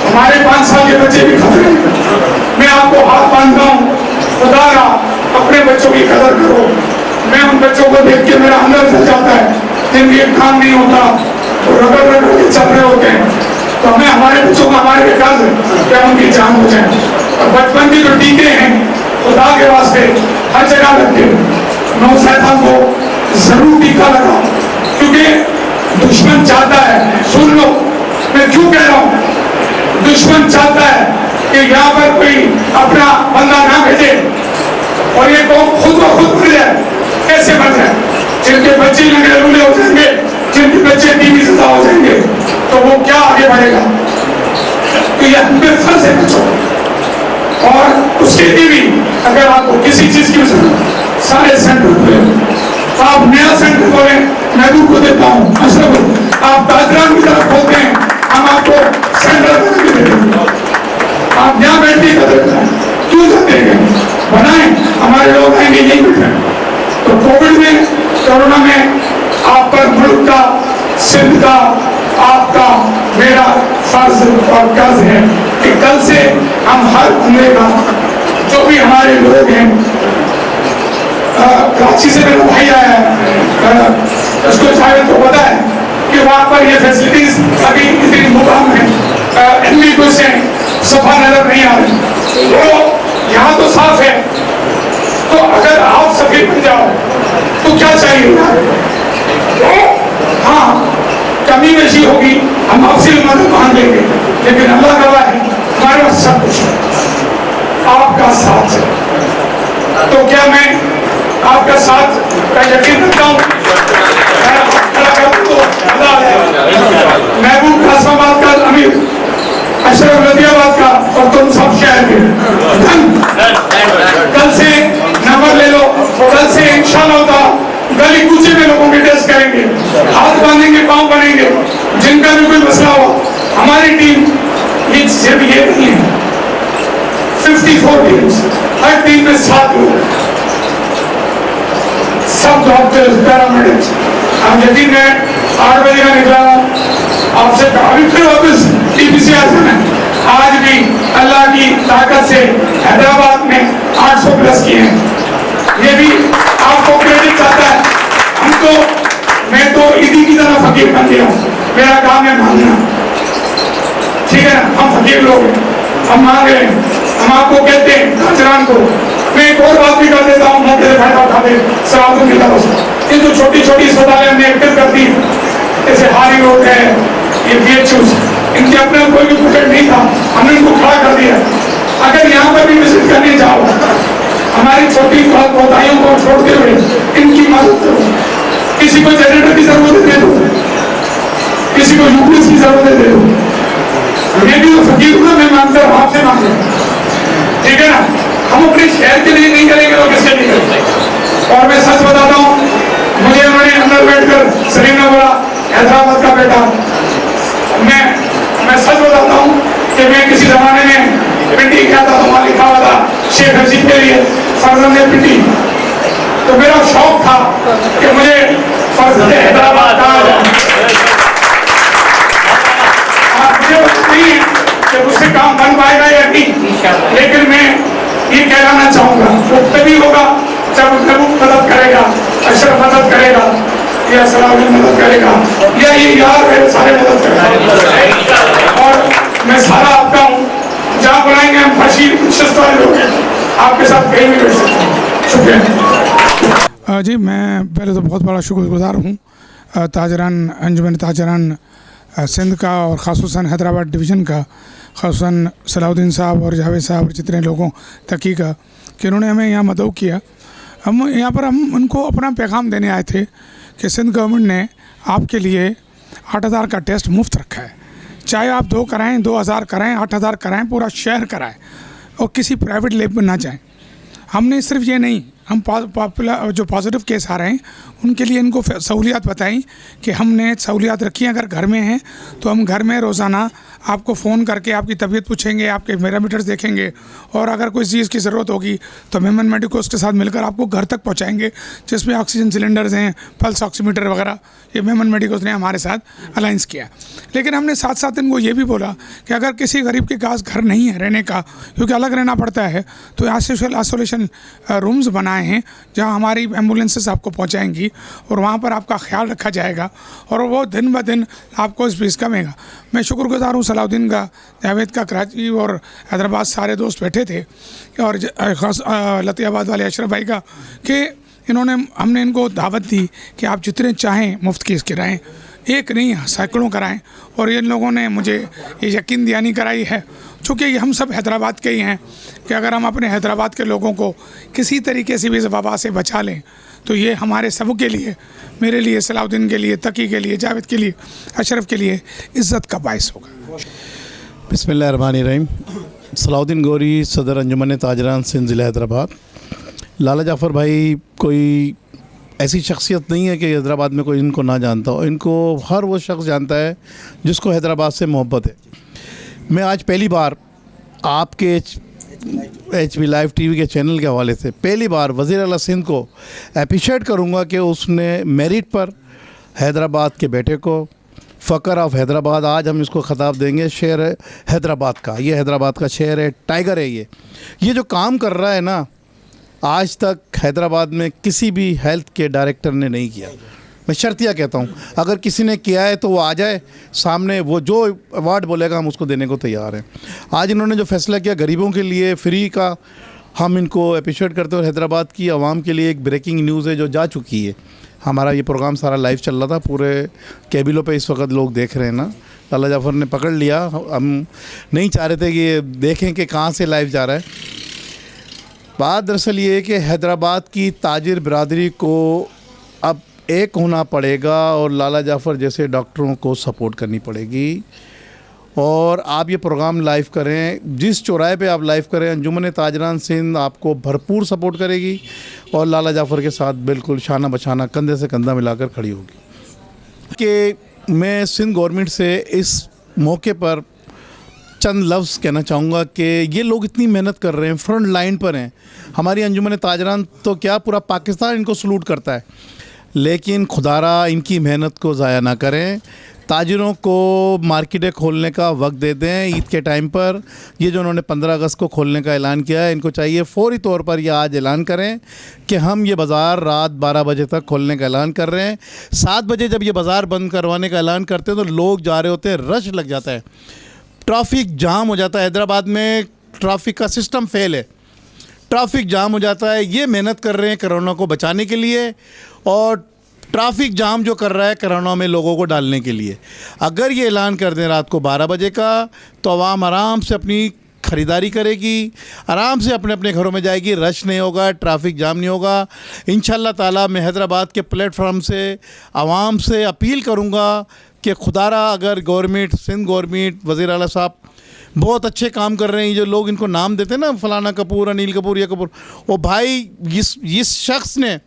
हमारे 5 साल के बच्चे भी खतरे हैं। मैं आपको हाथ बांधता हूँ, खुदा अपने बच्चों की कदर करो। मैं उन बच्चों को देख के मेरा अंदर जल जाता है, जिनके काम नहीं होता, तो रगड़ के चल रहे होते हैं। तो हमें हमारे बच्चों को हमारे विकास क्या उनकी जान हो जाए। और बचपन की जो टीके हैं खुदा के वास्ते हर जगह लगते, 9 शैतान को जरूर टीका लगाओ, क्योंकि दुश्मन चाहता है, सुन लो मैं क्यों कह रहा हूँ, दुश्मन चाहता है कि यहाँ पर कोई अपना बंदा ना भेजे और ये कौम खुद ब खुद मर जाए। कैसे मर जाए, जिनके बच्चे लंगड़े लूले हो जाएंगे, जिनके बच्चे टीवी सजा हो जाएंगे, तो वो क्या आगे बढ़ेगा। तो ये हमें फर्ज है बच्चों, और उसके लिए भी अगर आपको किसी चीज की जरूरत, सारे सेंटर खुले, आप नया सेंटर खोलें, महबूब को देता हूँ, अशरफ आप ताजरान की तरफ खोलते हैं, हम आपको सेंटर बना के दे देंगे। आप यहाँ बैठ के कदर करें, क्यों जाते हैं, बनाएं, हमारे लोग आएंगे यही बैठे। तो कोविड में, कोरोना में आप पर मुल्क का, सिंध का, आपका, मेरा फर्ज और कर्ज है कि कल से हम हर उम्र का जो भी हमारे लोग हैं, कराची से मेरा भाई आया है, उसको शायद तो पता है कि वहाँ पर ये फैसिलिटीज अभी इतनी मुकाम है, इतनी कुछ है, सफा नजर नहीं आ रही। तो यहाँ तो साफ है, तो अगर आप सफेद बन जाओ तो क्या चाहिए? हाँ, कमी बेशी होगी, हम आपसे मदद मांग लेंगे, लेकिन अल्लाह गवाह है हमारे पास सब कुछ है, आपका साथ है। तो क्या मैं आपका साथ का यकीन रखता हूँ? तो महबूब कासमाबाद का अमीर, अशरफ रदियाबाद का, और तुम सब शहर के कल से नंबर ले लो, कल से इंशाअल्लाह गली कूचे में लोगों के टेस्ट करेंगे, हाथ बांधेंगे, पांव बनेंगे, जिनका भी कोई मसला हो। हमारी टीम ये सिर्फ ये नहीं है, 54 टीम्स, हर टीम में 7 लोग, सब डॉक्टर्स, पैरामेडिक्स। हम यकीन है 8 बजे का निकला आपसे, अभी फिर वापस टीपीसी आ जाना है। आज भी अल्लाह की ताकत से हैदराबाद में 800 प्लस किए हैं, ये भी आपको क्रेडिट आता है। हम तो, मैं तो ईदी की तरह फकीर बन गया हूँ, मेरा काम है मांगना, ठीक है ना? हम फकीर लोग हैं, हम मांग रहे हैं, हम आपको कहते हैं नाजरान को। मैं एक और बात भी कर देता हूँ, मौके से फायदा उठाते सलाहुद्दीन की तरफ से, ये जो छोटी छोटी अस्पतालें हमने एक्टिव कर दी, जैसे हारी रोड है, ये बीएचयूज, इनके अपने कोई भी पॉकेट नहीं था, हमने इनको खड़ा कर दिया। अगर यहाँ पर भी विजिट करने जाओ, हमारी छोटी पौधाइयों को छोड़ते हुए इनकी मदद करो। किसी को जनरेटर की जरूरत दे दो, किसी को यूपीएस की जरूरत दे दो, मैं भी तो फकीर हूं ना, मैं मांगता हूँ, आपसे मांगे, ठीक है ना? हम अपने शहर के लिए नहीं करेंगे तो किसके लिए करेंगे? और मैं सच बताता हूँ, मुझे उन्होंने अंदर बैठकर सलीम ने बोला हैदराबाद का बेटा, मैं सच बताता हूँ कि मैं किसी जमाने में पिंडी किया था, वहाँ लिखा हुआ था शेख हसीब के लिए फर्जंद पिंडी, तो मेरा शौक था कि मुझे फर्जंद हैदराबाद कहा जाए। मुझे पता नहीं है कि उससे काम बन पाएगा या नहीं, लेकिन मैं ये कहना चाहूँगा, वो तभी होगा जब महबूब मदद करेगा, अशरफ मदद करेगा, या सलाहुद्दीन मदद करेगा, या ये यार मेरे सारे मदद करेगा। और मैं सारा आपका हूँ, जहाँ बुलाएंगे हम फशील वाले लोग हैं, आपके साथ कहीं भी बैठ सकते हैं। शुक्रिया जी। मैं पहले तो बहुत बड़ा शुक्रगुजार हूँ ताजरान, अंजुमन ताजरान सिंध का, और ख़ासुसन हैदराबाद डिवीज़न का, ख़ासुसन सलाहुद्दीन साहब और जावेद साहब और जितने लोगों तकी का, कि उन्होंने हमें यहाँ मदद किया। हम यहाँ पर हम उनको अपना पैगाम देने आए थे कि सिंध गवर्नमेंट ने आपके लिए 8,000 का टेस्ट मुफ्त रखा है, चाहे आप 2 कराएं, 2,000 कराएं, 8,000 कराएं, पूरा शहर कराएं, और किसी प्राइवेट लैब में ना जाएं। हमने सिर्फ ये नहीं, हम पॉपुलर जो पॉजिटिव केस आ रहे हैं उनके लिए इनको सहूलियात बताई कि हमने सहूलियात रखी हैं। अगर घर में हैं तो हम घर में रोज़ाना आपको फ़ोन करके आपकी तबीयत पूछेंगे, आपके पैरामीटर्स देखेंगे, और अगर कोई चीज़ की ज़रूरत होगी तो मेमन मेडिकोस के साथ मिलकर आपको घर तक पहुंचाएंगे, जिसमें ऑक्सीजन सिलेंडर्स हैं, पल्स ऑक्सीमीटर वगैरह, ये मेमन मेडिकोस ने हमारे साथ अलाइंस किया। लेकिन हमने साथ साथ इनको ये भी बोला कि अगर किसी गरीब के पास घर नहीं है रहने का, क्योंकि अलग रहना पड़ता है, तो आइसोलेशन रूम्स बनाए हैं जहाँ हमारी एम्बुलेंसेस आपको पहुँचाएँगी और वहाँ पर आपका ख्याल रखा जाएगा, और वो दिन ब दिन आपको इस फीस कमेगा। मैं शुक्रगुजार हूँ सलाहुद्दीन का, जावेद का, कराची और हैदराबाद सारे दोस्त बैठे थे, और ख़ास लतियाबाद वाले अशरफ भाई का, कि हमने इनको दावत दी कि आप जितने चाहें मुफ्त केस कराएँ, एक नहीं सैकड़ों कराएं। और इन लोगों ने मुझे ये यकीन दहानी कराई है, चूँकि हम सब हैदराबाद के ही हैं, कि अगर हम अपने हैदराबाद के लोगों को किसी तरीके से भी इस वबा से बचा लें तो ये हमारे सब के लिए, मेरे लिए, सलाहुद्दीन के लिए, तकी के लिए, जावेद के लिए, अशरफ के लिए इज़्ज़त का बाइस होगा। बिस्मिल्लाहिर्रहमानिर्रहीम। सलाहुद्दीन गौरी, सदर अंजुमन ताजरान सिंध ज़िला हैदराबाद। लाला जाफ़र भाई कोई ऐसी शख्सियत नहीं है कि हैदराबाद में कोई इनको ना जानता हो। इनको हर वो शख्स जानता है जिसको हैदराबाद से मोहब्बत है। मैं आज पहली बार आपके HB लाइव TV के चैनल के हवाले से पहली बार वज़ीर आला सिंध को अप्रिशिएट करूँगा कि उसने मेरिट पर हैदराबाद के बेटे को फ़कर ऑफ हैदराबाद, आज हम इसको ख़िताब देंगे, शेर है हैदराबाद का, ये हैदराबाद का शेर है, टाइगर है। ये जो काम कर रहा है ना, आज तक हैदराबाद में किसी भी हेल्थ के डायरेक्टर ने नहीं किया। मैं शर्तिया कहता हूँ, अगर किसी ने किया है तो वो आ जाए सामने, वो जो अवार्ड बोलेगा हम उसको देने को तैयार हैं। आज इन्होंने जो फैसला किया गरीबों के लिए फ्री का, हम इनको अप्रिशिएट करते हैं। और हैदराबाद की आवाम के लिए एक ब्रेकिंग न्यूज़ है जो जा चुकी है। हमारा ये प्रोग्राम सारा लाइव चल रहा था, पूरे केबलों पे इस वक्त लोग देख रहे हैं ना। लाला जाफ़र ने पकड़ लिया, हम नहीं चाह रहे थे कि ये देखें कि कहाँ से लाइव जा रहा है। बात दरअसल ये है कि हैदराबाद की ताजिर बिरादरी को अब एक होना पड़ेगा और लाला जाफ़र जैसे डॉक्टरों को सपोर्ट करनी पड़ेगी। और आप ये प्रोग्राम लाइव करें, जिस चौराहे पे आप लाइव करें, अंजुमन ताजरान सिंध आपको भरपूर सपोर्ट करेगी और लाला जाफ़र के साथ बिल्कुल शाना बशाना कंधे से कंधा मिलाकर खड़ी होगी। कि मैं सिंध गवर्नमेंट से इस मौके पर चंद लफ्ज़ कहना चाहूँगा कि ये लोग इतनी मेहनत कर रहे हैं, फ्रंट लाइन पर हैं। हमारी अंजुमन ताजरान तो क्या, पूरा पाकिस्तान इनको सलूट करता है, लेकिन खुदारा इनकी मेहनत को ज़ाया ना करें। ताजिरों को मार्केटें खोलने का वक्त दे दें ईद के टाइम पर। ये जो उन्होंने 15 अगस्त को खोलने का ऐलान किया है, इनको चाहिए फ़ौरी तौर पर ये आज ऐलान करें कि हम ये बाज़ार रात 12 बजे तक खोलने का ऐलान कर रहे हैं। 7 बजे जब ये बाज़ार बंद करवाने का ऐलान करते हैं तो लोग जा रहे होते हैं, रश लग जाता है, ट्रैफिक जाम हो जाता है। हैदराबाद में ट्रैफिक का सिस्टम फेल है, ट्रैफिक जाम हो जाता है। ये मेहनत कर रहे हैं कोरोना को बचाने के लिए, और ट्रैफिक जाम जो कर रहा है कोरोना में लोगों को डालने के लिए। अगर ये ऐलान कर दें रात को 12 बजे का, तो आवाम आराम से अपनी ख़रीदारी करेगी, आराम से अपने अपने घरों में जाएगी, रश नहीं होगा, ट्रैफिक जाम नहीं होगा। इंशाअल्लाह ताला मैं हैदराबाद के प्लेटफॉर्म से आवाम से अपील करूँगा कि खुदारा अगर गवर्नमेंट, सिंध गवर्नमेंट, वज़ीर आला साहब बहुत अच्छे काम कर रहे हैं। जो लोग इनको नाम देते हैं ना, फ़लाना कपूर, अनिल कपूर, ये कपूर, वो भाई इस शख्स ने,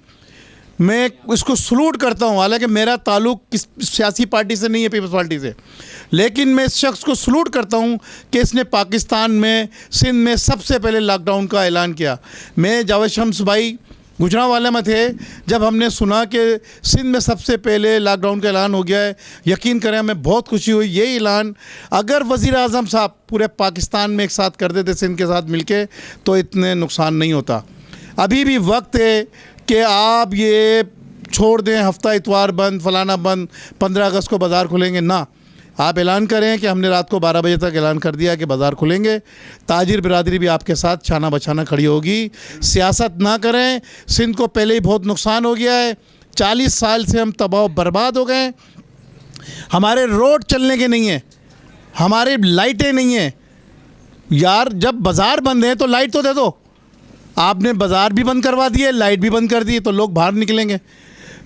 मैं इसको सलूट करता हूँ। हालांकि मेरा ताल्लुक़ किस सियासी पार्टी से नहीं है, पीपल्स पार्टी से, लेकिन मैं इस शख्स को सलूट करता हूँ कि इसने पाकिस्तान में, सिंध में सबसे पहले लॉकडाउन का ऐलान किया। मैं जावेद शम्स भाई गुजरांवाले में थे, जब हमने सुना कि सिंध में सबसे पहले लॉकडाउन का ऐलान हो गया है, यकीन करें हमें बहुत खुशी हुई। ये ऐलान अगर वज़ीर आज़म साहब पूरे पाकिस्तान में एक साथ कर देते सिंध के साथ मिलके, तो इतने नुकसान नहीं होता। अभी भी वक्त है कि आप ये छोड़ दें हफ्ता इतवार बंद, फलाना बंद, 15 अगस्त को बाज़ार खुलेंगे ना। आप ऐलान करें कि हमने रात को 12 बजे तक ऐलान कर दिया कि बाज़ार खुलेंगे। ताजिर बिरादरी भी आपके साथ छाना बछाना खड़ी होगी। सियासत ना करें, सिंध को पहले ही बहुत नुकसान हो गया है, 40 साल से हम तबाह बर्बाद हो गए। हमारे रोड चलने के नहीं हैं, हमारी लाइटें नहीं हैं। यार जब बाज़ार बंद है तो लाइट तो दे दो। आपने बाज़ार भी बंद करवा दिए, लाइट भी बंद कर दी, तो लोग बाहर निकलेंगे,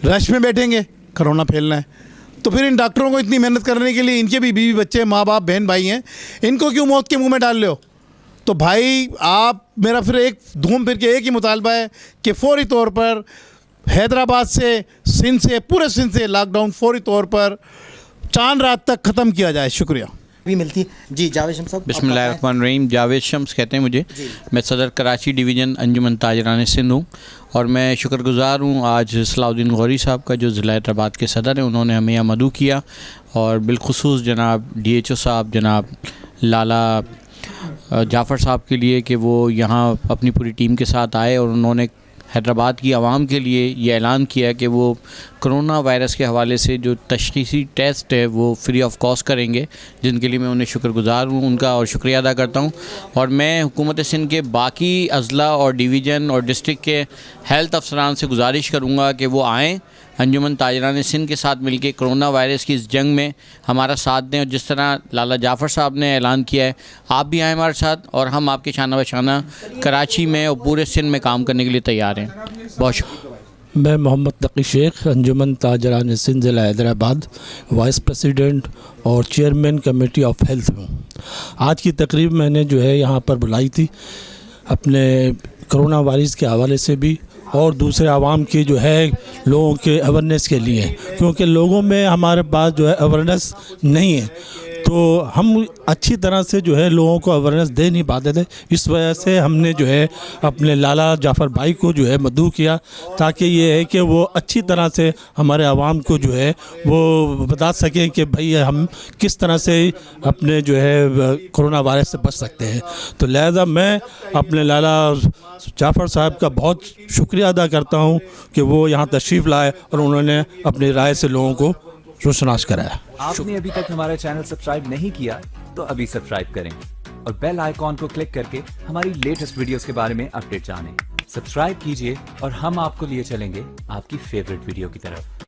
रश में बैठेंगे, कोरोना फैलना है। तो फिर इन डॉक्टरों को इतनी मेहनत करने के लिए, इनके भी बीवी बच्चे, माँ बाप, बहन भाई हैं, इनको क्यों मौत के मुंह में डाल रहे हो? तो भाई आप, मेरा फिर एक धूम फिर के एक ही मुतालबा है कि फौरी तौर पर हैदराबाद से, सिंध से, पूरे सिंध से लॉकडाउन फौरी तौर पर चांद रात तक ख़त्म किया जाए। शुक्रिया भी मिलती है जी। जावेद शम्स साहब, बिस्मिल्लाहिर्रहमानिर्रहीम। जावेद शम्स कहते हैं मुझे, मैं सदर कराची डिवीज़न अंजुमन ताजरान सिंध हूँ और मैं शुक्रगुज़ार हूँ आज सलाउद्दीन गौरी साहब का, जो ज़िला हैदराबाद के सदर हैं। उन्होंने हमें यहाँ मदऊ किया, और बिलखुसूस जनाब DHO साहब, जनाब लाला जाफ़र साहब के लिए कि वो यहाँ अपनी पूरी टीम के साथ आए और उन्होंने हैदराबाद की आवाम के लिए ये ऐलान किया कि वो कोरोना वायरस के हवाले से जो तशख़ीसी टेस्ट है वो फ्री ऑफ कॉस्ट करेंगे, जिनके लिए मैं उन्हें शुक्रगुज़ार हूँ, उनका और शुक्रिया अदा करता हूँ। और मैं हुकूमत सिंध के बाकी अज़ला और डिवीज़न और डिस्ट्रिक्ट के हेल्थ अफसरान से गुजारिश करूँगा कि वो आएँ, अंजुमन ताजरान सिंध के साथ मिलकर कोरोना वायरस की इस जंग में हमारा साथ दें। और जिस तरह लाला जाफ़र साहब ने ऐलान किया है, आप भी आएँ हमारे साथ, और हम आपके शाना बशाना कराची में और पूरे सिंध में काम करने के लिए तैयार हैं। बहुत शुक्रिया। मैं मोहम्मद तकी शेख, अंजुमन ताजरान सिंध ज़िला हैदराबाद, वाइस प्रेसिडेंट और चेयरमैन कमेटी ऑफ हेल्थ हूँ। आज की तकरीब मैंने जो है यहाँ पर बुलाई थी, अपने कोरोना वायरस के हवाले से भी और दूसरे आवाम की जो है लोगों के अवेयरनेस के लिए, क्योंकि लोगों में हमारे पास जो है अवेयरनेस नहीं है, तो हम अच्छी तरह से जो है लोगों को अवेयरनेस दे नहीं पाते थे। इस वजह से हमने जो है अपने लाला जाफ़र भाई को जो है मदऊ किया, ताकि ये है कि वो अच्छी तरह से हमारे आवाम को जो है वो बता सकें कि भाई हम किस तरह से अपने जो है कोरोना वायरस से बच सकते हैं। तो लिहाजा मैं अपने लाला जाफ़र साहब का बहुत शुक्रिया अदा करता हूँ कि वो यहाँ तशरीफ़ लाए और उन्होंने अपनी राय से लोगों को रोशनास कराया। आपने अभी तक हमारा चैनल सब्सक्राइब नहीं किया तो अभी सब्सक्राइब करें और बेल आइकॉन को क्लिक करके हमारी लेटेस्ट वीडियोस के बारे में अपडेट जानें। सब्सक्राइब कीजिए और हम आपको लिए चलेंगे आपकी फेवरेट वीडियो की तरफ।